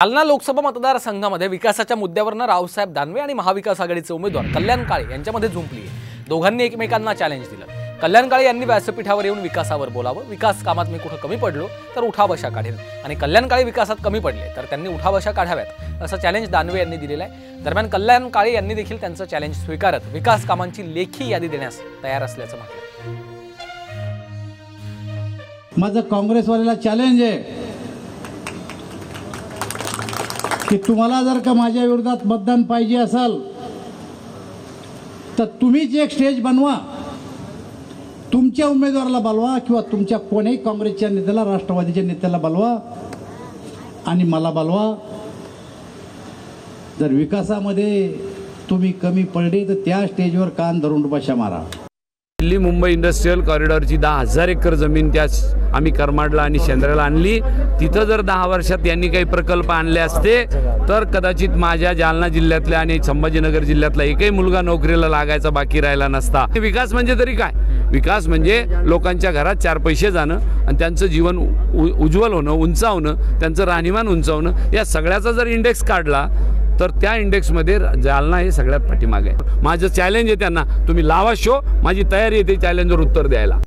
जालना लोकसभा मतदारसंघामध्ये विकासाच्या मुद्द्यावरून रावसाहेब दानवे आणि महाविकास आघाडीचे उमेदवार कल्याण काळे यांच्यामध्ये झुंपली आहे। दोघांनी एकमेकांना चॅलेंज दिलं। कल्याण काळे यांनी व्यासपीठावर येऊन विकासावर बोलावं, विकास कामात मी कुठे कमी पडलो तर उठाबशा काढेन, आणि कल्याण काळे विकासात कमी पडले तर त्यांनी उठाबशा काढाव्यात असं चॅलेंज दानवे यांनी दिलेलं आहे। दरम्यान कल्याण काळे यांनी देखील त्यांचं चॅलेंज स्वीकारत विकास कामांची लेखी यादी देण्यास तयार असल्याचं म्हटलं। माझं काँग्रेसवाल्याला चॅलेंज आहे की तुम्हाला जर का माझ्या विरोधात मतदान पाहिजे असेल तर तुम्हीच एक स्टेज बनवा, तुमच्या उमेदवाराला बोलवा किंवा तुमच्या कोणीही काँग्रेसच्या नेत्याला, राष्ट्रवादीच्या नेत्याला बोलवा आणि मला बोलवा। जर विकासामध्ये तुम्ही कमी पडले तर त्या स्टेजवर कान धरून बशा मारा। दिल्ली मुंबई इंडस्ट्रियल कॉरिडॉरची 10,000 एकर जमीन त्यास आम्ही करमाडला आणि शेंद्र्याला आणली। तिथं जर 10 वर्षात यांनी काही प्रकल्प आणले असते तर कदाचित माझ्या जालना जिल्ह्यातल्या आणि संभाजीनगर जिल्ह्यातला एकही मुलगा नोकरीला लागायचा बाकी राहिला नसता। विकास म्हणजे तरी काय? विकास म्हणजे लोकांच्या घरात 4 पैसे जाणं आणि त्यांचं जीवन उज्ज्वल होणं, उंचावणं, त्यांचं राहणीमान उंचावणं। या सगळ्याचा जर इंडेक्स काढला तर त्या इंडेक्समध्ये जालना हे सगळ्यात पाठीमागे आहे। माझं चॅलेंज आहे त्यांना, तुम्ही लावा शो, माझी तयारी आहे ते चॅलेंजवर उत्तर द्यायला।